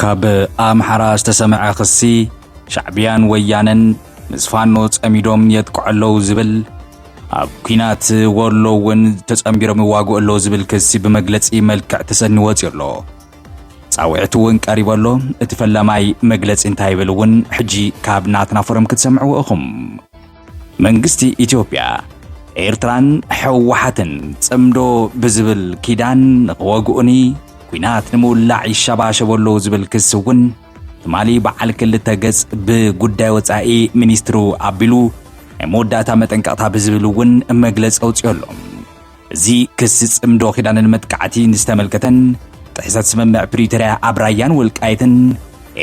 ካብ ኣምሓራ ዝተሰምዐ ክሲ ሻዕብያን ወያነን ምስፋኖ ጸሚዶም የጥቅዕለው ዝብል ኣብ ኩናት ወሎ ውን ተጸምቢሮም ይዋግኡለው ዝብል ክሲ በመግለጺ መልክዕ ተሰኒ ወጽሎ ጻውዕቱ ውን ቀሪበሎ እቲ ፈላማይ መግለጺ እንታይ ይብል ውን ሕጂ ካብ ናትና ፎረም ክትሰምዑ እኹም መንግስቲ ኢትዮጵያ ኤርትራን ሕወሓትን ጽምዶ ብዝብል ኪዳን ወግኡኒ ኩናት ንሙላዕ ይሸባሸበሎ ዝብል ክስ ውን ትማሊ በዓል ክልተ ገጽ ብጉዳይ ወጻኢ ሚኒስትሩ አቢሉ መወዳእታ መጠንቀቕታ ብዝብል ውን መግለጽ አውጽዮሎም እዚ ክስ ጽምዶ ኪዳንን መጥቃዕቲ ንስተመልከተን ጥሕሰት ስምምዕ ፕሪቶሪያ ኣብ ራያን ወልቃይትን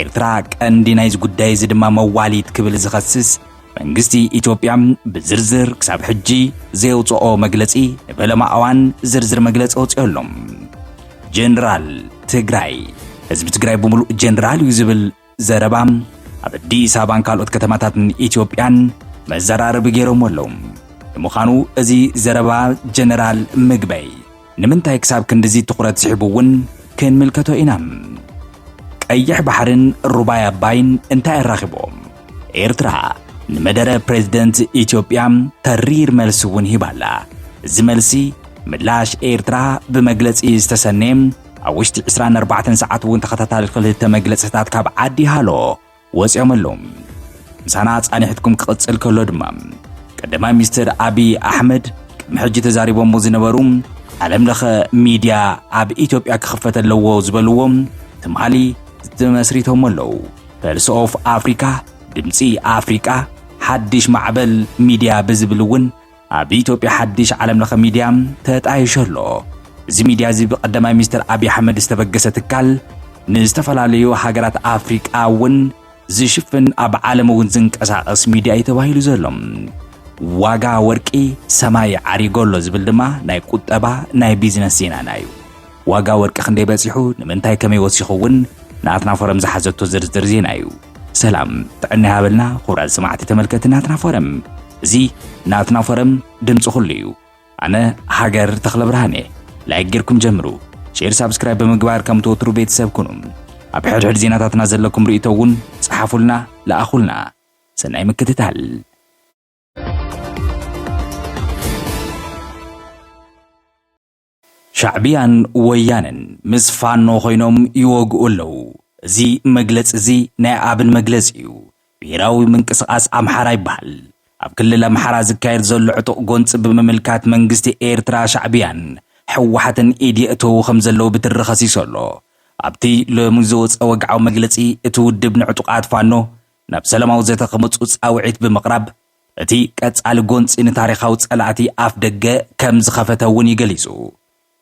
ኤርትራ ቀንዲ ናይዚ ጉዳይ ድማ መዋሊት ክብል ዝኸስስ መንግስቲ ኢትዮጵያ ብዝርዝር ክሳብ ሕጂ ዘውጽኦ መግለጺ ንበለማ እዋን ዝርዝር መግለጽ አውጽዮሎም ጀነራል ትግራይ ህዝብ ትግራይ በሙሉ ጀነራል ይዝብል ዘረባም ኣብ አዲስ አበባን ካልኦት ከተማታትን ኢትዮጵያን መዘራረብ ገይሮም ወለው ምዃኑ እዚ ዘረባ ጀነራል ምግበይ ንምንታይ ክሳብ ክንድዚ ትኩረት ዝሕቡውን ክንምልከቶ ኢና ቀይሕ ባሕርን ሩባይ አባይን እንታይ አራኺቦም ኤርትራ ንመደረ ፕሬዝደንት ኢትዮጵያ ተሪር መልስ ውን ሂባላ እዚ መልሲ ምላሽ ኤርትራ በመግለጺ ዝተሰነም ኣብ ውሽጢ 24 ሰዓት ውን ተኸታታሊ ክልተ መግለጽታት ካብ ዓዲ ሃሎ ወጽዮምሎም ምሳና ጻኒሕትኩም ክቕጽል ከሎ ድማ ቀዳማይ ሚኒስትር አብይ አሕመድ ቅድሚ ሕጂ ተዛሪቦም ዝነበሩ ዓለም ለኸ ሚድያ ኣብ ኢትዮጵያ ክኽፈተለዎ ዝበልዎም ትማሊ ዝመስሪቶም ኣለው ፐልስ ኦፍ አፍሪካ ድምፂ አፍሪካ ሓድሽ ማዕበል ሚድያ ብዝብል ውን ኣብ ኢትዮጵያ ሓድሽ ዓለም ለኸ ሚድያ ተጣይሸሎ እዚ ሚድያ እዚ ብቀዳማይ ሚኒስትር አብይ አሕመድ ዝተበገሰ ትካል ንዝተፈላለዩ ሃገራት አፍሪቃ ውን ዝሽፍን ኣብ ዓለም ውን ዝንቀሳቀስ ሚድያ የተባሂሉ ዘሎም ዋጋ ወርቂ ሰማይ ዓሪጎሎ ዝብል ድማ ናይ ቁጠባ ናይ ቢዝነስ ዜና ናዩ ዋጋ ወርቂ ክንደይ በፂሑ ንምንታይ ከመይ ወሲኹ ውን ናትና ፎረም ዝሓዘቶ ዝርዝር ዜና እዩ ሰላም ጥዕና ያበልና ኹብራት ሰማዕቲ ተመልከትና ናትና ፎረም እዚ ናትና ፎረም ድምጽ ሁሉ እዩ ኣነ ሃገር ተኽለ ብርሃኔ ላይክ ጌርኩም ጀምሩ ሼር ሰብስክራይብ በመግባር ከም ትወትሩ ቤተሰብ ኩኑ ኣብ ሕድሕድ ዜናታትና ዘለኩም ርእይቶ ውን ጽሓፉልና ለኣኹልና ሰናይ ምክትታል ሻዕብያን ወያነን ምስ ፋኖ ኮይኖም ይወግኡለው እዚ መግለጽ እዚ ናይ አብን መግለጽ እዩ ብሔራዊ ምንቅስቃስ አምሓራ ይበሃል ኣብ ክልል አምሓራ ዝካየድ ዘሎ ዕጡቕ ጎንጽ በመምልካት መንግስቲ ኤርትራ ሻዕብያን ሕወሓትን ኢድየእተው ከም ዘለው ብትረኸሲሰሎ ኣብቲ ሎሚ ዝወፀ ወግዓዊ መግለጺ እቲ ውድብ ንዕጡቓት ፋኖ ናብ ሰላማዊ ዘተ ከመፁ ጻውዒት ብምቕራብ እቲ ቀጻሊ ጎንፂ ንታሪኻዊ ጸላእቲ ኣፍ ደገ ከም ዝኸፈተ ውን ይገሊጹ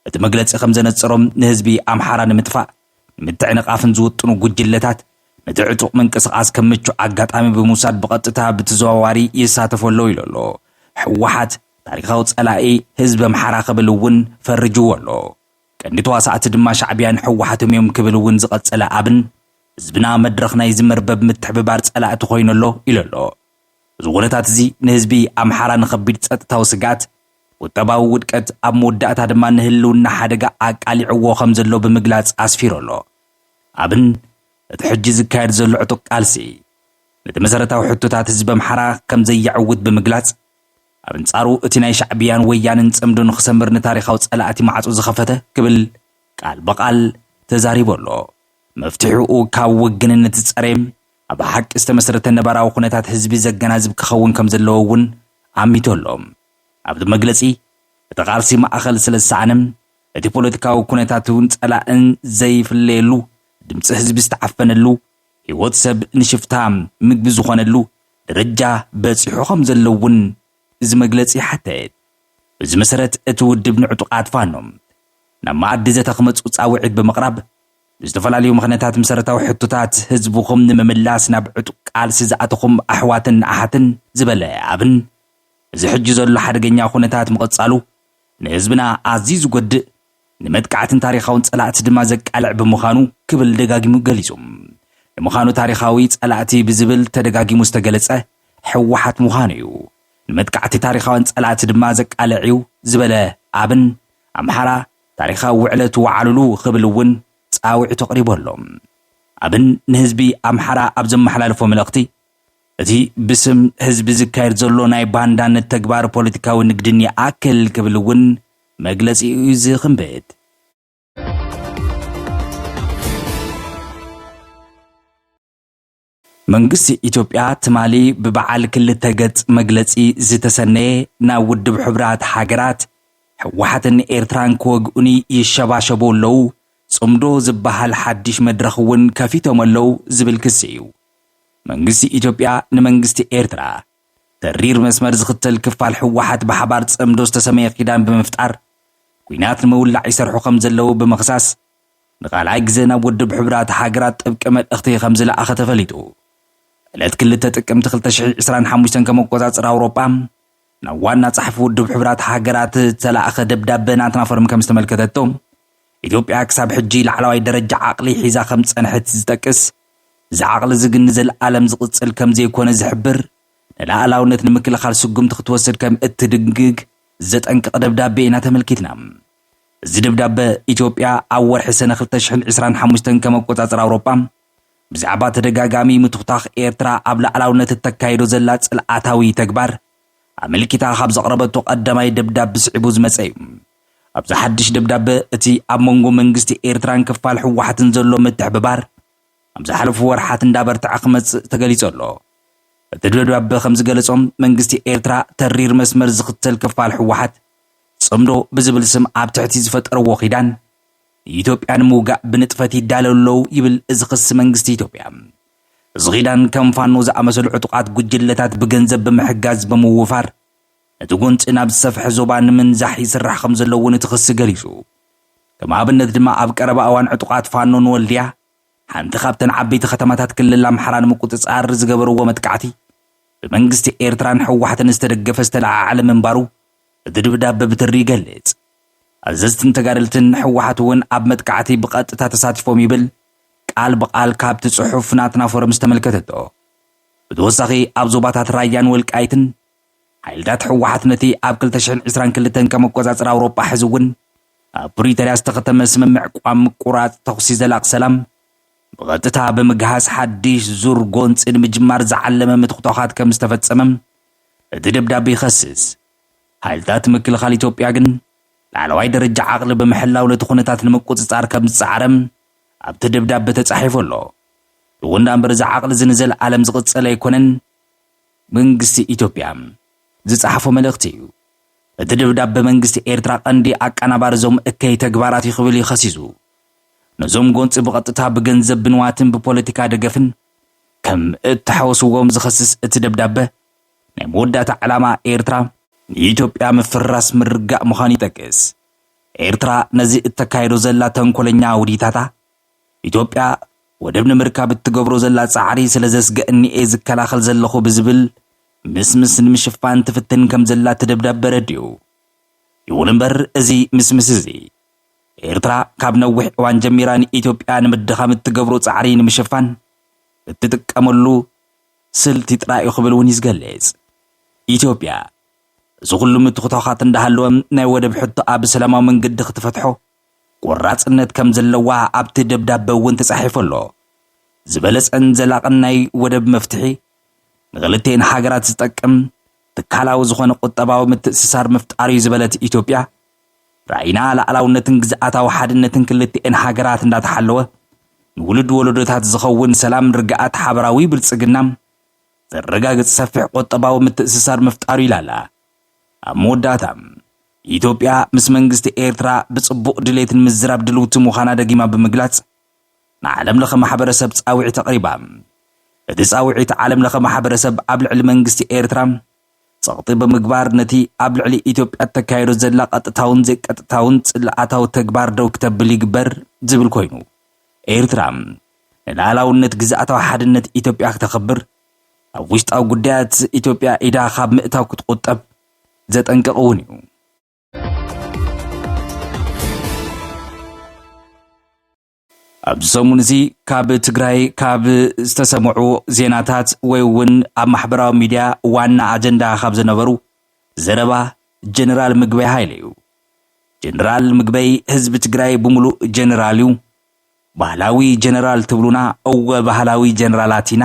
እቲ መግለጺ ከም ዘነጽሮም ንህዝቢ አምሓራ ንምጥፋእ ምትዕንቃፍን ዝውጥኑ ጉጅለታት ነቲ ዕጡቕ ምንቅስቃስ ከም ምቹ ኣጋጣሚ ብምውሳድ ብቐጥታ ብተዘዋዋሪ ይሳተፈለው ኢሎሎ ሕወሓት ታሪኻዊ ጸላኢ ህዝቢ አምሓራ ክብል ውን ፈርጅዎ ኣሎ ቀንዲ ተዋሳእቲ ድማ ሻዕብያን ሕወሓትን እዮም ክብል ውን ዝቐጸለ ኣብን ህዝብና መድረኽ ናይ ዝመርበብ ምትሕብባር ጸላእቲ ኮይነሎ ኢሎሎ እዚ ኩነታት እዚ ንህዝቢ አምሓራ ንኸቢድ ጸጥታዊ ስጋት ቁጠባዊ ውድቀት ኣብ መወዳእታ ድማ ንህልውና ሓደጋ ኣቃሊዕዎ ከም ዘሎ ብምግላጽ ኣስፊሮሎ ኣብን እቲ ሕጂ ዝካየድ ዘሎ ዕጡቕ ቃልሲ ነቲ መሰረታዊ ሕቶታት ህዝቢ አምሓራ ከም ዘየዕውት ብምግላጽ ኣብ አንጻሩ እቲ ናይ ሻዕብያን ወያንን ጽምዶ ንኽሰምር ንታሪኻዊ ጸላእቲ ማዕጾ ዝኸፈተ ክብል ቃል በቃል ተዛሪበሎ መፍትሒኡ ካብ ውግንነት ጸሬም ኣብ ሓቂ ዝተመሰረተ ነባራዊ ኩነታት ህዝቢ ዘገናዝብ ክኸውን ከም ዘለዎ ውን ኣሚቶሎም ኣብቲ መግለጺ እቲ ቃልሲ ማእኸል ስለዝሰዓንም እቲ ፖለቲካዊ ኩነታት ውን ጸላእን ዘይፍለየሉ ድምፂ ህዝቢ ዝተዓፈነሉ ህይወት ሰብ ንሽፍታ ምግቢ ዝኾነሉ ደረጃ በፂሑ ከም ዘለዎ ውን እዚ መግለጺ ሓተት እዚ መሰረት እቲ ውድብ ንዕጡቓት ፋኖም ናብ ማዕዲ ዘተ ክመፁ ጻውዒት ብምቕራብ ዝተፈላለዩ ምኽንያታት መሰረታዊ ሕቶታት ህዝብኹም ንምምላስ ናብ ዕጡቕ ቃልሲ ዝኣተኹም ኣሕዋትን ኣሓትን ዝበለ ኣብን እዚ ሕጂ ዘሎ ሓደገኛ ኩነታት ምቕጻሉ ንህዝብና ኣዝዩ ዝጎድእ ንመጥቃዕትን ታሪኻውን ጸላእቲ ድማ ዘቃልዕ ብምዃኑ ክብል ደጋጊሙ ገሊጹ ንምዃኑ ታሪኻዊ ጸላእቲ ብዝብል ተደጋጊሙ ዝተገለጸ ሕወሓት ምዃኑ እዩ ንመጥቃዕቲ ታሪኻውን ጸላእቲ ድማ ዘቃልዕዩ ዝበለ ኣብን አምሓራ ታሪኻዊ ውዕለት ወዓሉሉ ክብል ውን ጻውዒቱ ቀሪበሎም አብን ንህዝቢ አምሐራ አብዘም መሐላልፎ መልእኽቲ እቲ ብስም ህዝቢ ዝካየድ ዘሎ ናይ ባንዳነት ተግባር ፖለቲካዊ ንግድን ይኣክል ክብልውን መግለጺ እዩ ዝኽንበድ መንግስቲ ኢትዮጵያ ትማሊ በበዓል ክልተ ገጽ መግለጺ ዝተሰነየ ናብ ውድብ ሕብራት ሃገራት ሕወሓትን ኤርትራን ክወግኡኒ ይሸባሸቡ ኣለው ጽምዶ ዝበሃል ሓድሽ መድረኽ እውን ከፊቶም ኣለው ዝብል ክሲ እዩ መንግስቲ ኢትዮጵያ ንመንግስቲ ኤርትራ ተሪር መስመር ዝኽተል ክፋል ሕወሓት ብሓባር ጽምዶ ዝተሰመየ ኺዳን ብምፍጣር ኩናት ንምውላዕ ይሰርሑ ከም ዘለው ብምኽሳስ ንቓልኣይ ግዜ ናብ ውድብ ሕብራት ሃገራት ጥብቂ መልእኽቲ ከም ዝለኣኸ ተፈሊጡ ዕለት ክልተ ጥቅምቲ 2025 ከም ኣቆጻጽር ኣውሮጳ ናብ ዋና ጸሓፊ ውድብ ሕብራት ሃገራት ተላእኸ ደብዳቤ ናትና ፈርም ከም ዝተመልከተቶ ኢትዮጵያ ክሳብ ሕጂ ላዕለዋይ ደረጃ ዓቕሊ ሒዛ ከም ጸንሐት ዝጠቅስ ዝዓቕሊ ዝግንዘል ዓለም ዝቕጽል ከም ዘይኮነ ዝሕብር ንላዕላውነት ንምክልኻል ስጉምቲ ክትወስድ ከም እትድንግግ ዘጠንቅቕ ደብዳቤ ኢና ተመልኪትና እዚ ደብዳቤ ኢትዮጵያ ኣብ ወርሒ ሰነ 2025 ከም ኣቆጻጽር ኣውሮጳ ብዛዕባ ተደጋጋሚ ምትኽታኽ ኤርትራ ኣብ ላዕላውነት እተካይዶ ዘላ ጽልኣታዊ ተግባር ኣመልኪታ ካብ ዘቕረበቶ ቀዳማይ ደብዳቤ ስዒቡ ዝመጸ እዩ ኣብዚ ሓድሽ ደብዳቤ እቲ ኣብ መንጎ መንግስቲ ኤርትራን ክፋል ሕወሓትን ዘሎ ምትሕብባር ኣብ ዝሓለፉ ወርሓት እንዳበርትዐ ክመጽእ ተገሊጹ ኣሎ እቲ ደብዳቤ ከም ዝገለጾም መንግስቲ ኤርትራ ተሪር መስመር ዝኽተል ክፋል ሕወሓት ጽምዶ ብዝብል ስም ኣብ ትሕቲ ዝፈጠርዎ ኺዳን ኢትዮጵያ ንምውጋእ ብንጥፈት ይዳለለው ይብል እዚ ክስ መንግስቲ ኢትዮጵያ እዚ ኺዳን ከም ፋኖ ዝኣመሰሉ ዕጡቓት ጉጅለታት ብገንዘብ ብምሕጋዝ ብምውፋር እቲ ጎንፂ ናብ ዝሰፍሐ ዞባ ንምንዛሕ ይስራሕ ከም ዘለውን እቲ ክስ ገሊጹ ከም ኣብነት ድማ ኣብ ቀረባ እዋን ዕጡቓት ፋኖ ንወልድያ ሓንቲ ካብተን ዓበይቲ ከተማታት ክልል ኣምሓራ ንምቁፅጻር ዝገበርዎ መጥቃዕቲ ብመንግስቲ ኤርትራን ሕወሓትን ዝተደገፈ ዝተለዓዓለ ምንባሩ እቲ ደብዳቤ ብትሪ ይገልጽ ኣዘዝትን ተጋደልትን ሕወሓት እውን ኣብ መጥቃዕቲ ብቐጥታ ተሳቲፎም ይብል ቃል በቃል ካብቲ ጽሑፍ ናትና ፎረም ዝተመልከተቶ ብተወሳኺ ኣብ ዞባታት ራያን ወልቃይትን ሓይልታት ሕወሓት ነቲ ኣብ 2022 ከም ኣቆጻጽር ኣውሮጳ ሕዚ እውን ኣብ ፕሪቶርያ ዝተኸተመ ስምምዕ ቋሚ ቁራጽ ተኹሲ ዘላቕ ሰላም ብቐጥታ ብምግሃስ ሓድሽ ዙር ጎንፂ ንምጅማር ዝዓለመ ምትኽታኻት ከም ዝተፈጸመ እቲ ደብዳቤ ይኸስስ ሓይልታት ምክልኻል ኢትዮጵያ ግን ላዕለዋይ ደረጃ ዓቕሊ ብምሕላው ነቲ ኩነታት ንምቁፅጻር ከም ዝፀዓረም ኣብቲ ደብዳቤ ተጻሒፉ ኣሎ እውን እምበር እዚ ዓቕሊ ዝንዘል ዓለም ዝቕጸለ ኣይኮነን መንግስቲ ኢትዮጵያ ዝጻሓፎ መልእኽቲ እዩ እቲ ደብዳቤ መንግስቲ ኤርትራ ቀንዲ ኣቀናባሪ ዞም እከይ ተግባራት ይኽብል ይኸሲሱ ነዞም ጎንፂ ብቐጥታ ብገንዘብ ብንዋትን ብፖለቲካ ደገፍን ከም እተሓወስዎም ዝኸስስ እቲ ደብዳቤ ናይ መወዳእታ ዓላማ ኤርትራ ኢትዮጵያ ምፍራስ ምርጋእ ምዃኑ ይጠቅስ ኤርትራ ነዚ እተካይዶ ዘላ ተንኮለኛ ውዲታታ ኢትዮጵያ ወደብ ንምርካብ እትገብሮ ዘላ ጻዕሪ ስለ ዘስገእኒኤ ዝከላኸል ዘለኹ ብዝብል ምስምስ ንምሽፋን ትፍትን ከም ዘላ ደብዳቤ ረድዩ ይኹን እምበር እዚ ምስምስ እዚ ኤርትራ ካብ ነዊሕ እዋን ጀሚራ ንኢትዮጵያ ንምድኻም እትገብሮ ጻዕሪ ንምሽፋን እትጥቀመሉ ስልቲ ጥራይ ክብል እውን ይዝገልጽ ኢትዮጵያ ዝኹሉ ምትኽታኻት እንዳሃለወም ናይ ወደብ ሕቶ ኣብ ሰላማዊ መንገዲ ክትፈትሖ ቆራጽነት ከም ዘለዋ ኣብቲ ደብዳቤ እውን ተጻሒፉ ኣሎ ዝበለጸን ዘላቕን ናይ ወደብ መፍትሒ ንኽልቴን ሃገራት ዝጠቅም ትካላዊ ዝኾነ ቁጠባዊ ምትእስሳር ምፍጣር እዩ ዝበለት ኢትዮጵያ ራእይና ላዕላውነትን ግዝኣታዊ ሓድነትን ክልቴን ሃገራት እንዳተሓለወ ንውልድ ወለዶታት ዝኸውን ሰላም ርግኣት ሓበራዊ ብልጽግና ዘረጋግጽ ሰፊሕ ቁጠባዊ ምትእስሳር ምፍጣር ይላላ ኣብ መወዳእታ ኢትዮጵያ ምስ መንግስቲ ኤርትራ ብጽቡቕ ድሌትን ምዝራብ ድልውቲ ምዃና ደጊማ ብምግላጽ ንዓለም ለኸ ማሕበረሰብ ጻውዒት ተቕሪባ እቲ ጻውዒት ዓለም ለኸ ማሕበረሰብ ኣብ ልዕሊ መንግስቲ ኤርትራ ጸቕጢ ብምግባር ነቲ ኣብ ልዕሊ ኢትዮጵያ ተካይዶ ዘላ ቀጥታውን ዘይቀጥታውን ጽልኣታዊ ተግባር ደው ክተብል ይግበር ዝብል ኮይኑ ኤርትራ ንላዕላውነት ግዝኣታዊ ሓድነት ኢትዮጵያ ክተኸብር ኣብ ውሽጣዊ ጉዳያት ኢትዮጵያ ኢዳ ካብ ምእታው ክትቁጠብ ዘጠንቅቕ እውን እዩ ኣብ ሰሙን እዚ ካብ ትግራይ ካብ ዝተሰምዑ ዜናታት ወይ እውን ኣብ ማሕበራዊ ሚድያ ዋና ኣጀንዳ ካብ ዝነበሩ ዘረባ ጀነራል ምግበይ ሃይለ እዩ ጀነራል ምግበይ ህዝቢ ትግራይ ብምሉእ ጀነራል እዩ ባህላዊ ጀነራል ትብሉና እወ ባህላዊ ጀነራላቲና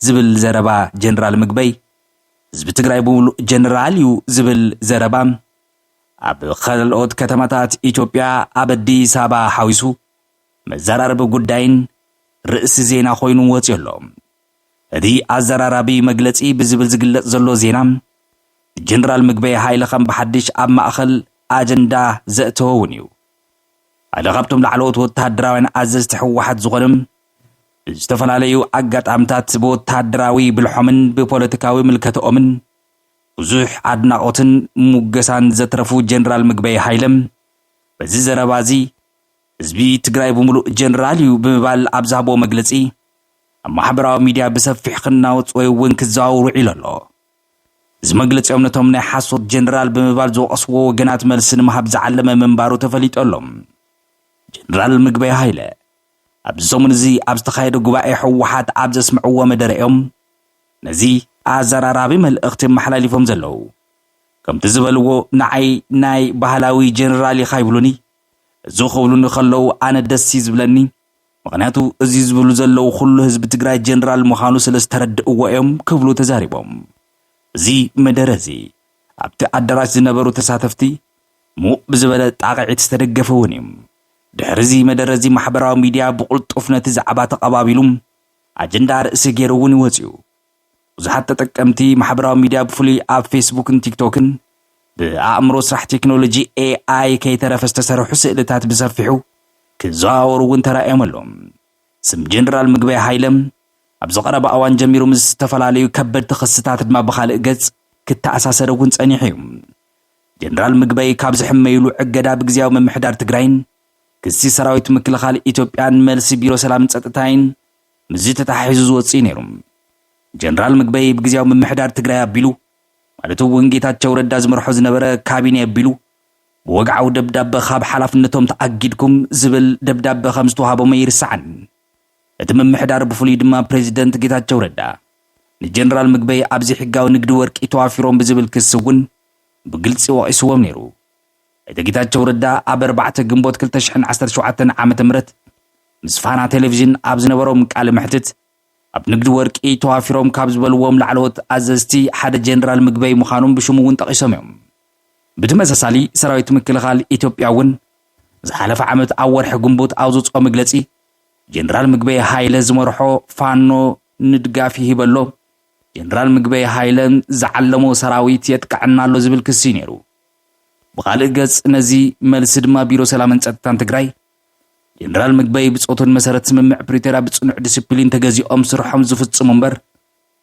ዝብል ዘረባ ጀነራል ምግበይ ህዝቢ ትግራይ ብሙሉእ ጀነራል እዩ ዝብል ዘረባ ኣብ ካልኦት ከተማታት ኢትዮጵያ ኣብ አዲስ አበባ ሓዊሱ መዘራረቢ ጉዳይን ርእሲ ዜና ኮይኑ ወፂኡ ኣሎ። እቲ ኣዘራራቢ መግለጺ ብዝብል ዝግለጽ ዘሎ ዜና ጀነራል ምግበይ ሃይለ ከም ብሓድሽ ኣብ ማእኸል ኣጀንዳ ዘእተወ እውን እዩ። ሓደ ካብቶም ላዕለዎት ወተሃደራውያን ኣዘዝቲ ሕወሓት ዝኾኖም ዝተፈላለዩ ኣጋጣምታት ብወተሃደራዊ ብልሖምን ብፖለቲካዊ ምልከቶኦምን ብዙሕ ኣድናቆትን ሙገሳን ዘትረፉ ጀነራል ምግበይ ሃይለም በዚ ዘረባ እዚ ህዝቢ ትግራይ ብሙሉእ ጀነራል እዩ ብምባል ኣብ ዝሃቦ መግለጺ ኣብ ማሕበራዊ ሚድያ ብሰፊሕ ክናወጽ ወይ እውን ክዘዋወሩ ዒሉ ኣሎ። እዚ መግለጺኦም ነቶም ናይ ሓሶት ጀነራል ብምባል ዝወቀስዎ ወገናት መልሲ ንምሃብ ዝዓለመ ምንባሩ ተፈሊጡ ኣሎ። ጀነራል ምግበይ ሃይለ ኣብ ሰሙን እዚ ኣብ ዝተኻየደ ጉባኤ ሕወሓት ኣብ ዘስምዕዎ መደረኦም ነዚ ኣዘራራቢ መልእኽቲ መሓላሊፎም ዘለዉ ከምቲ ዝበልዎ ንዓይ ናይ ባህላዊ ጀነራል ኢኻ ይብሉኒ እዚ ክብሉኒ ከለዉ ኣነ ደስ ዝብለኒ ምክንያቱ እዚ ዝብሉ ዘለዉ ኩሉ ህዝቢ ትግራይ ጀነራል ምዃኑ ስለ ዝተረድእዎ እዮም ክብሉ ተዛሪቦም። እዚ መደረ እዚ ኣብቲ ኣዳራሽ ዝነበሩ ተሳተፍቲ ሙቕ ብዝበለ ጣቕዒት ዝተደገፈ እውን እዩ። ድሕሪ እዚ መደረ እዚ ማሕበራዊ ሚድያ ብቕልጡፍ ነቲ ዛዕባ ተቐባቢሉ ኣጀንዳ ርእሲ ገይሩ እውን ይወፅዩ። ብዙሓት ተጠቀምቲ ማሕበራዊ ሚድያ ብፍሉይ ኣብ ፌስቡክን ቲክቶክን ብኣእምሮ ስራሕ ቴክኖሎጂ AI ከይተረፈ ዝተሰርሑ ስእልታት ብሰፊሑ ክዘዋወሩ እውን ተራእዮም ኣሎም። ስም ጀነራል ምግበይ ሃይለም ኣብ ዝቐረበ እዋን ጀሚሩ ምስ ዝተፈላለዩ ከበድቲ ክስታት ድማ ብኻልእ ገጽ ክተኣሳሰር እውን ጸኒሑ እዩ። ጀነራል ምግበይ ካብ ዝሕመይሉ ዕገዳ ብግዚያዊ ምምሕዳር ትግራይን ክሲ ሰራዊት ምክልኻል ኢትዮጵያን መልሲ ቢሮ ሰላምን ጸጥታይን ምዝ ተታሒዙ ዝወፅእ ነይሩ። ጀነራል ምግበይ ብግዚያዊ ምምሕዳር ትግራይ ኣቢሉ ማለት እውን ጌታቸው ረዳ ዝመርሖ ዝነበረ ካቢኔ ኣቢሉ ብወግዓዊ ደብዳቤ ካብ ሓላፍነቶም ተኣጊድኩም ዝብል ደብዳቤ ከም ዝተዋሃቦም ይርስዓን። እቲ ምምሕዳር ብፍሉይ ድማ ፕሬዚደንት ጌታቸው ረዳ ንጀነራል ምግበይ ኣብዚ ሕጋዊ ንግዲ ወርቂ ተዋፊሮም ብዝብል ክስ እውን ብግልፂ ወቂስዎም ነይሩ። እቲ ጌታቸው ረዳ ኣብ 4 ግንቦት 2017 ዓመተ ምህረት ምስ ፋና ቴሌቪዥን ኣብ ዝነበሮም ቃለ መሕትት ኣብ ንግዲ ወርቂ ተዋፊሮም ካብ ዝበልዎም ላዕለዎት ኣዘዝቲ ሓደ ጀነራል ምግበይ ምዃኖም ብሽሙ እውን ጠቂሶም እዮም። ብተመሳሳሊ ሰራዊት ምክልኻል ኢትዮጵያ እውን ዝሓለፈ ዓመት ኣብ ወርሒ ግንቦት ኣብ ዘውፅኦ መግለጺ ጀነራል ምግበይ ሃይለ ዝመርሖ ፋኖ ንድጋፍ ይሂበሎ ጀነራል ምግበይ ሃይለ ዝዓለሞ ሰራዊት የጥቃዕና ኣሎ ዝብል ክሲ ነይሩ። ብኻልእ ገጽ ነዚ መልሲ ድማ ቢሮ ሰላምን ጸጥታን ትግራይ ጀነራል ምግበይ ብጾቶን መሰረት ስምምዕ ፕሪቶሪያ ብጽኑዕ ዲስፕሊን ተገዚኦም ስርሖም ዝፍጽሙ እምበር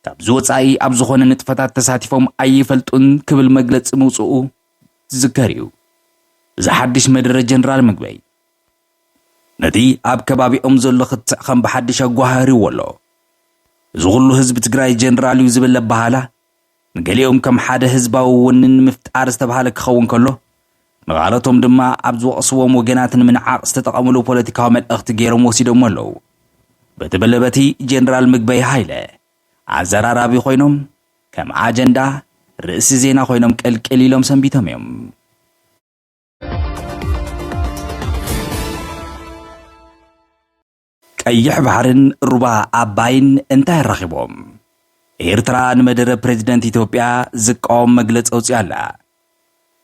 ካብ ዝወጻኢ ኣብ ዝኾነ ንጥፈታት ተሳቲፎም ኣይፈልጡን ክብል መግለጺ ምውጽኡ ዝዝከር እዩ። እዚ ሓድሽ መደረ ጀነራል ምግበይ ነቲ ኣብ ከባቢኦም ዘሎ ክትዕ ከም ብሓድሽ ኣጓሃሪዎ ኣሎ። እዚ ኩሉ ህዝቢ ትግራይ ጀነራል እዩ ዝብል ኣባሃላ ንገሊኦም ከም ሓደ ህዝባዊ ውንን ምፍጣር ዝተባሃለ ክኸውን ከሎ ንኻልኦቶም ድማ ኣብ ዝወቕስዎም ወገናት ንምንዓቕ ዝተጠቐምሉ ፖለቲካዊ መልእኽቲ ገይሮም ወሲዶም ኣለዉ። በቲ በለበቲ ጀነራል ምግበይ ሃይለ ኣዘራራቢ ኮይኖም ከም ኣጀንዳ ርእሲ ዜና ኮይኖም ቀልቀል ኢሎም ሰንቢቶም እዮም። ቀይሕ ባሕርን ሩባ ኣባይን እንታይ ረኺቦም? ኤርትራ ንመደረ ፕሬዚደንት ኢትዮጵያ ዝቃወም መግለፂ ኣውፅኣ ኣላ።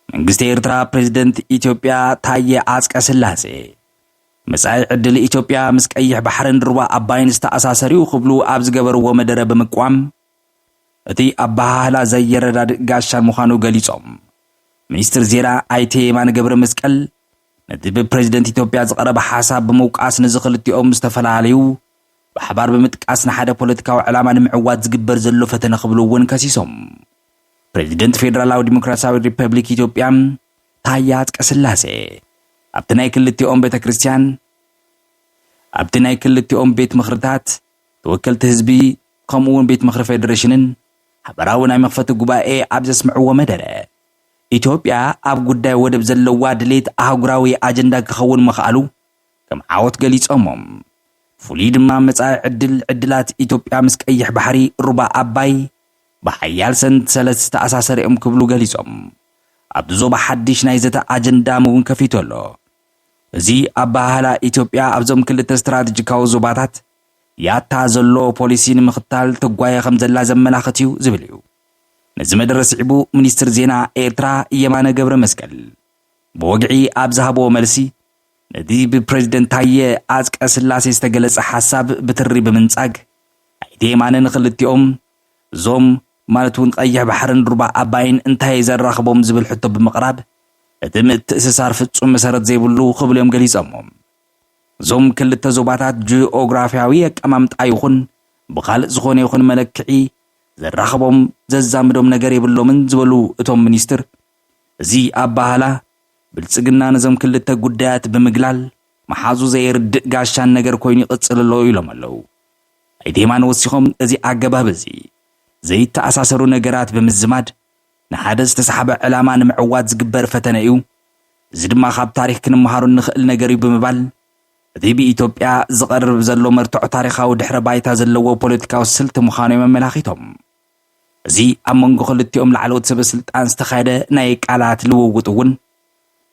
መንግስቲ ኤርትራ ፕሬዚደንት ኢትዮጵያ ታየ አጽቀሥላሴ መጻኢ ዕድል ኢትዮጵያ ምስ ቀይሕ ባሕርን ሩባ ኣባይን ዝተኣሳሰሩ ክብሉ ኣብ ዝገበርዎ መደረ ብምቋም እቲ ኣባህላ ዘየረዳድእ ጋሻን ምዃኑ ገሊጾም ሚኒስትር ዜና ኣይተ የማነ ገብረ መስቀል ነቲ ብፕሬዚደንት ኢትዮጵያ ዝቐረበ ሓሳብ ብምውቃስ ንዝኽልቲኦም ዝተፈላለዩ ብሓባር ብምጥቃስ ንሓደ ፖለቲካዊ ዕላማ ንምዕዋት ዝግበር ዘሎ ፈተነ ክብሉ እውን ከሲሶም ፕሬዚደንት ፌደራላዊ ዲሞክራሲያዊ ሪፐብሊክ ኢትዮጵያ ታየ አጽቀሥላሴ ኣብቲ ናይ ክልቲኦም ቤተ ክርስቲያን ኣብቲ ናይ ክልቲኦም ቤት ምኽርታት ተወከልቲ ህዝቢ ከምኡውን ቤት ምኽሪ ፌደሬሽንን ሓበራዊ ናይ መኽፈቲ ጉባኤ ኣብ ዘስምዕዎ መደረ ኢትዮጵያ ኣብ ጉዳይ ወደብ ዘለዋ ድሌት ኣህጉራዊ ኣጀንዳ ክኸውን ምኽኣሉ ከም ዓወት ገሊጾሞም ፍሉይ ድማ መጻኢ ዕድላት ኢትዮጵያ ምስ ቀይሕ ባሕሪ ሩባ ኣባይ ብሓያል ሰንሰለት ዝተኣሳሰሪኦም ክብሉ ገሊጾም ኣብቲ ዞባ ሓድሽ ናይ ዘተ ኣጀንዳ እውን ከፊቱ ኣሎ እዚ ኣባህላ ኢትዮጵያ ኣብዞም ክልተ ስትራቴጂካዊ ዞባታት ያታ ዘሎ ፖሊሲ ንምኽታል ተጓየ ከም ዘላ ዘመላኽት እዩ ዝብል እዩ። ነዚ መደረ ስዒቡ ሚኒስትር ዜና ኤርትራ የማነ ገብረ መስቀል ብወግዒ ኣብ ዝሃቦ መልሲ ነቲ ብፕሬዚደንት ታየ ኣጽቀሥላሴ ዝተገለጸ ሓሳብ ብትሪ ብምንጻግ ኣይተ የማነ ንኽልቲኦም እዞም ማለት እውን ቀይሕ ባሕርን ሩባ ኣባይን እንታይ ዘራኽቦም ዝብል ሕቶ ብምቕራብ እቲ ምትእስሳር ፍጹም መሰረት ዘይብሉ ክብሎም ገሊፆሞም እዞም ክልተ ዞባታት ጂኦግራፊያዊ ኣቀማምጣ ይኹን ብኻልእ ዝኾነ ይኹን መለክዒ ዘራኽቦም ዘዛምዶም ነገር የብሎምን ዝበሉ እቶም ሚኒስትር እዚ ኣባህላ ብልጽግና ነዞም ክልተ ጉዳያት ብምግላል መሓዙ ዘይርድእ ጋሻን ነገር ኮይኑ ይቕጽል ኣሎ ኢሎም ኣለዉ። ኣይተ የማነ ወሲኾም እዚ ኣገባብ እዚ ዘይተኣሳሰሩ ነገራት ብምዝማድ ንሓደ ዝተሰሓበ ዕላማ ንምዕዋት ዝግበር ፈተነ እዩ። እዚ ድማ ካብ ታሪክ ክንመሃሩ ንኽእል ነገር እዩ ብምባል እቲ ብኢትዮጵያ ዝቐርብ ዘሎ መርትዖ ታሪኻዊ ድሕረ ባይታ ዘለዎ ፖለቲካዊ ስልቲ ምዃኑ የመላኺቶም። እዚ ኣብ መንጎ ክልቲኦም ላዕለዎት ሰበስልጣን ዝተኻየደ ናይ ቃላት ልውውጥ እውን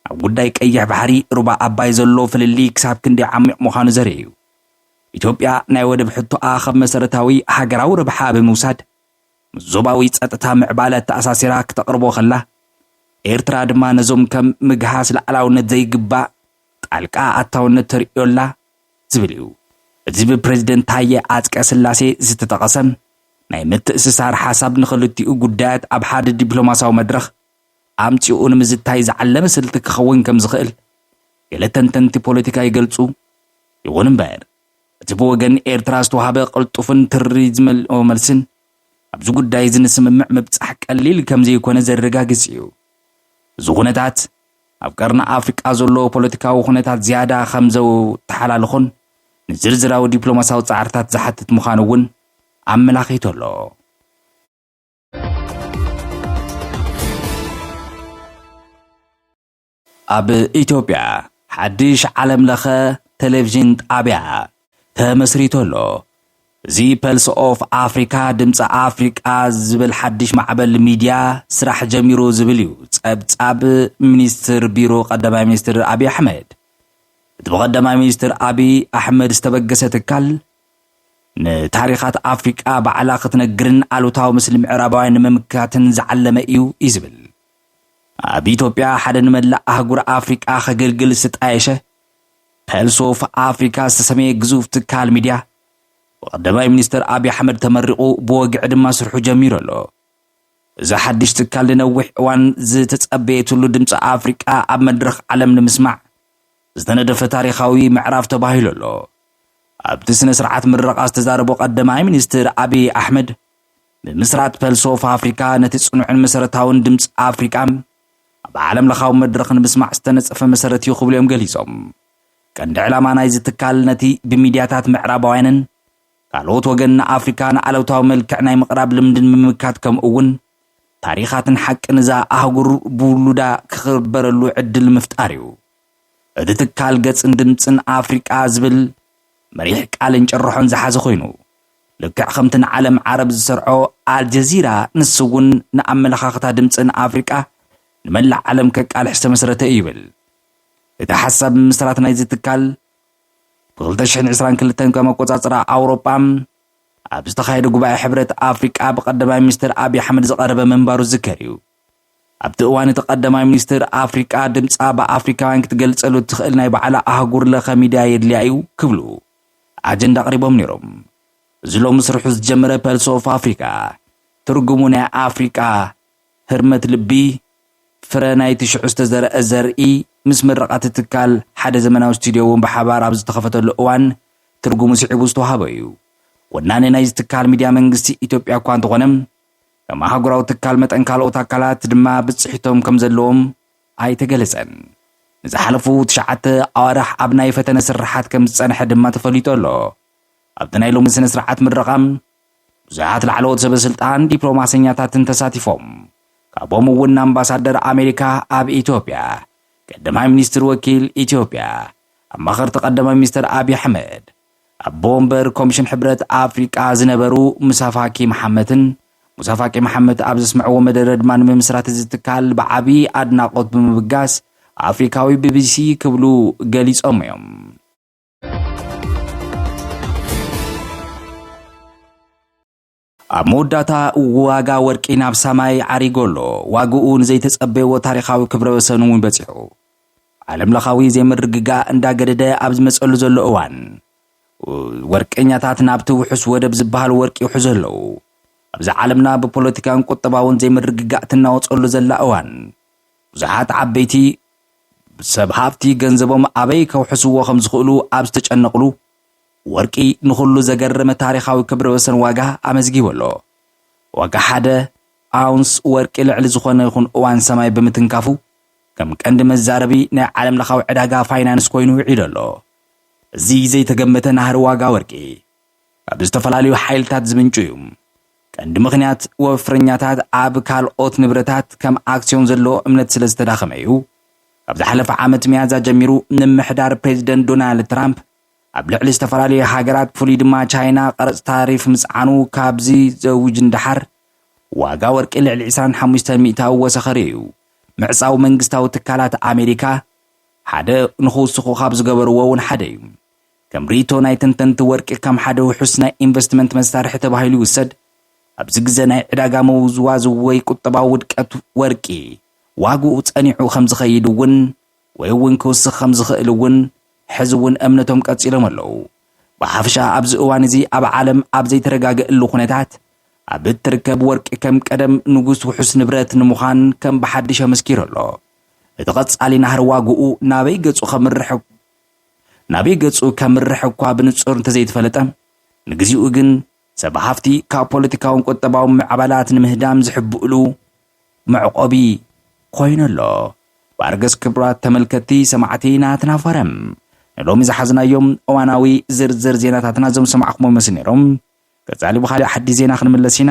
ኣብ ጉዳይ ቀይሕ ባሕሪ ሩባ ኣባይ ዘሎ ፍልሊ ክሳብ ክንደይ ዓሚቕ ምዃኑ ዘርኢ እዩ። ኢትዮጵያ ናይ ወደብ ሕቶኣ ከም መሰረታዊ ሃገራዊ ረብሓ ብምውሳድ ዞባዊ ጸጥታ ምዕባላት ተኣሳሲራ ክተቕርቦ ከላ ኤርትራ ድማ ነዞም ከም ምግሃስ ላዕላውነት ዘይግባእ ጣልቃ ኣታውነት ተርእዮላ ዝብል እዩ። እዚ ብፕሬዚደንት ታየ ኣጽቀሥላሴ ዝተጠቐሰም ናይ ምትእስሳር ሓሳብ ንኽልቲኡ ጉዳያት ኣብ ሓደ ዲፕሎማስያዊ መድረኽ ኣምፂኡ ንምዝታይ ዝዓለመ ስልቲ ክኸውን ከም ዝኽእል ገለ ተንተንቲ ፖለቲካ ይገልጹ። ይኹን እምበር እቲ ብወገን ኤርትራ ዝተዋሃበ ቅልጡፍን ትሪ ዝመልኦ መልስን ኣብዚ ጉዳይ ዝንስምምዕ ምብጻሕ ቀሊል ከም ዘይኮነ ዘረጋግጽ እዩ። እዚ ኩነታት ኣብ ቀርኒ ኣፍሪቃ ዘሎ ፖለቲካዊ ኩነታት ዝያዳ ከም ዘተሓላልኹን ንዝርዝራዊ ዲፕሎማስያዊ ጻዕርታት ዝሓትት ምዃኑ እውን ኣመላኺቱ ኣሎ። ኣብ ኢትዮጵያ ሓድሽ ዓለም ለኸ ቴሌቪዥን ጣብያ ተመስሪቱ ኣሎ። እዚ ፐልስ ኦፍ ኣፍሪካ ድምፂ ኣፍሪቃ ዝብል ሓድሽ ማዕበል ሚድያ ስራሕ ጀሚሩ ዝብል እዩ ጸብጻብ ሚኒስትር ቢሮ ቀዳማይ ሚኒስትር አብይ ኣሕመድ። እቲ ብቀዳማይ ሚኒስትር አብይ ኣሕመድ ዝተበገሰ ትካል ንታሪኻት ኣፍሪቃ ባዕላ ክትነግርን ኣሉታዊ ምስሊ ምዕራባውያን ንምምካትን ዝዓለመ እዩ ይዝብል። ኣብ ኢትዮጵያ ሓደ ንመላእ ኣህጉር ኣፍሪቃ ከገልግል ዝተጣየሸ ፐልስ ኦፍ ኣፍሪካ ዝተሰመየ ግዙፍ ትካል ሚድያ وقدماي ሚኒስትር አብይ አሕመድ ተመሪቑ ብወግዕ ድማ ስርሑ ጀሚሩ ኣሎ። እዚ ሓድሽ ትካል ንነዊሕ እዋን ዝተጸበየትሉ ድምፂ ኣፍሪቃ ኣብ መድረኽ ዓለም ንምስማዕ ዝተነደፈ ታሪኻዊ ምዕራፍ ተባሂሉ ኣሎ። ኣብቲ ስነ ስርዓት ምረቓ ዝተዛረቦ ቀዳማይ ሚኒስትር አብይ አሕመድ ብምስራት ፐልስ ኦፍ ኣፍሪካ ነቲ ጽኑዕን መሰረታውን ድምፂ ኣፍሪቃ ኣብ ዓለም ለኻዊ መድረኽ ንምስማዕ ዝተነጸፈ መሰረት እዩ ክብሉ እዮም ገሊፆም። ቀንዲ ዕላማ ናይዚ ትካል ነቲ ብሚድያታት ምዕራባውያንን ካልኦት ወገን ኣፍሪካ ንዓለውታዊ መልክዕ ናይ ምቕራብ ልምድን ምምካት ከምኡውን ታሪኻትን ሓቅን እዛ ኣህጉር ብውሉዳ ክኽበረሉ ዕድል ምፍጣር እዩ። እቲ ትካል ገጽን ድምፅን ኣፍሪቃ ዝብል መሪሕ ቃልን ጭርሖን ዝሓዘ ኮይኑ ልክዕ ከምቲ ንዓለም ዓረብ ዝሰርዖ ኣልጀዚራ ንሱ እውን ንኣመለኻኽታ ድምፅን ኣፍሪቃ ንመላእ ዓለም ከቃልሕ ዝተመስረተ እዩ ይብል። እቲ ሓሳብ ምስራት ናይዚ ትካል ብ2022 ከም ኣቆጻጽራ ኣውሮጳ ኣብ ዝተኻየደ ጉባኤ ሕብረት ኣፍሪቃ ብቀዳማይ ሚኒስትር አብይ አሕመድ ዝቐረበ መንባሩ ዝከር እዩ። ኣብቲ እዋን እቲ ቀዳማይ ሚኒስትር ኣፍሪቃ ድምፃ ብኣፍሪካውያን ክትገልጸሉ ትኽእል ናይ ባዕላ ኣህጉር ለኸ ሚድያ የድልያ እዩ ክብሉ ኣጀንዳ ቀሪቦም ነይሮም። እዚ ሎሚ ስርሑ ዝጀመረ ፐልስ ኦፍ ኣፍሪካ ትርጉሙ ናይ ኣፍሪቃ ህርመት ልቢ ፍረ ናይቲ ሽዑ ዝተዘርአ ዘርኢ ምስ ምረቓት ትካል ሓደ ዘመናዊ ስቱድዮ እውን ብሓባር ኣብ ዝተኸፈተሉ እዋን ትርጉሙ ስዒቡ ዝተዋሃበ እዩ። ወናኒ ናይዚ ትካል ሚድያ መንግስቲ ኢትዮጵያ እኳ እንተኾነም ከም ኣህጉራዊ ትካል መጠን ካልኦት ኣካላት ድማ ብፅሒቶም ከም ዘለዎም ኣይተገለጸን። ንዝሓለፉ 9 ኣዋርሕ ኣብ ናይ ፈተነ ስራሓት ከም ዝጸንሐ ድማ ተፈሊጡ ኣሎ። ኣብቲ ናይ ሎሚ ስነ ስርዓት ምረቓም ብዙሓት ላዕለዎት ሰበስልጣን ዲፕሎማሰኛታትን ተሳቲፎም ካብኦም እውን ኣምባሳደር ኣሜሪካ ኣብ ኢትዮጵያ፣ ቀዳማይ ሚኒስትር ወኪል ኢትዮጵያ፣ ኣማኸርቲ ቀዳማይ ሚኒስትር አብይ አሕመድ፣ ኣቦ ወንበር ኮሚሽን ሕብረት ኣፍሪቃ ዝነበሩ ሙሳፋቂ መሐመድ ኣብ ዘስምዕዎ መደረ ድማ ንምስራት እዚ ትካል ብዓብዪ ኣድናቆት ብምብጋስ ኣፍሪካዊ ቢቢሲ ክብሉ ገሊጾም እዮም። ኣብ መወዳእታ ዋጋ ወርቂ ናብ ሰማይ ዓሪጎሎ ዋግኡ ንዘይተጸበየዎ ታሪኻዊ ክብረ ወሰን እውን በፂሑ ዓለም ለኻዊ ዘይምርግጋእ እንዳገደደ ኣብ ዝመጸሉ ዘሎ እዋን ወርቀኛታት ናብቲ ውሑስ ወደብ ዝበሃል ወርቂ ይሕዙ ኣለዉ። ኣብዚ ዓለምና ብፖለቲካን ቁጠባውን ዘይምርግጋእ ትናወጸሉ ዘላ እዋን ብዙሓት ዓበይቲ ሰብ ሃብቲ ገንዘቦም ኣበይ ከውሕስዎ ከም ዝኽእሉ ኣብ ዝተጨነቕሉ ወርቂ ንኹሉ ዘገረመ ታሪኻዊ ክብረ ወሰን ዋጋ ኣመዝጊቡ ኣሎ። ዋጋ ሓደ ኣውንስ ወርቂ ልዕሊ ዝኾነ ይኹን እዋን ሰማይ ብምትንካፉ ከም ቀንዲ መዛረቢ ናይ ዓለም ለኻዊ ዕዳጋ ፋይናንስ ኮይኑ ይዒድ ኣሎ። እዚ ዘይተገመተ ናህሪ ዋጋ ወርቂ ካብ ዝተፈላለዩ ሓይልታት ዝምንጩ እዩ። ቀንዲ ምኽንያት ወፍረኛታት ኣብ ካልኦት ንብረታት ከም ኣክስዮን ዘለዎ እምነት ስለ ዝተዳኸመ እዩ። ኣብ ዝሓለፈ ዓመት ሚያዝያ ጀሚሩ ንምሕዳር ፕሬዚደንት ዶናልድ ትራምፕ ኣብ ልዕሊ ዝተፈላለዩ ሃገራት ፍሉይ ድማ ቻይና ቀረጽ ታሪፍ ምጽዓኑ ካብዚ ዘውጅ እንዳሓር ዋጋ ወርቂ ልዕሊ 25 ሚእታዊ ወሰኸሪ እዩ። ምዕጻው መንግስታዊ ትካላት ኣሜሪካ ሓደ ንኽውስኹ ካብ ዝገበርዎ እውን ሓደ እዩ። ከም ሪቶ ናይ ተንተንቲ ወርቂ ከም ሓደ ውሑስ ናይ ኢንቨስትመንት መሳርሒ ተባሂሉ ይውሰድ። ኣብዚ ግዜ ናይ ዕዳጋ መውዝዋዝ ወይ ቁጠባዊ ውድቀት ወርቂ ዋግኡ ጸኒዑ ከም ዝኸይድ እውን ወይ እውን ክውስኽ ከም ዝኽእል እውን ሕዚ እውን እምነቶም ቀጺሎም ኣለዉ። ብሓፈሻ ኣብዚ እዋን እዚ ኣብ ዓለም ኣብ ዘይተረጋገአሉ ኩነታት ኣብ እትርከብ ወርቂ ከም ቀደም ንጉስ ውሑስ ንብረት ንምዃን ከም ብሓድሽ መስኪር ኣሎ። እቲ ቐጻሊ ናህሪ ዋግኡ ናበይ ገጹ ከምርሕ እኳ ብንጹር እንተዘይተፈለጠ ንግዚኡ ግን ሰብ ሃፍቲ ካብ ፖለቲካውን ቁጠባውን ምዕባላት ንምህዳም ዝሕብኡሉ መዕቆቢ ኮይኑ ኣሎ። ባርገስ ክብራት ተመልከቲ ሰማዕቲ ናትናፈረም ሎሚ ዝሓዝናዮም እዋናዊ ዝርዝር ዜናታትና ዞም ሰማዕኹም መስል ነይሮም። ቀጻሊ ብኻልእ ሓዲስ ዜና ክንምለስ ኢና።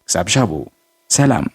ክሳብ ሻቡ ሰላም።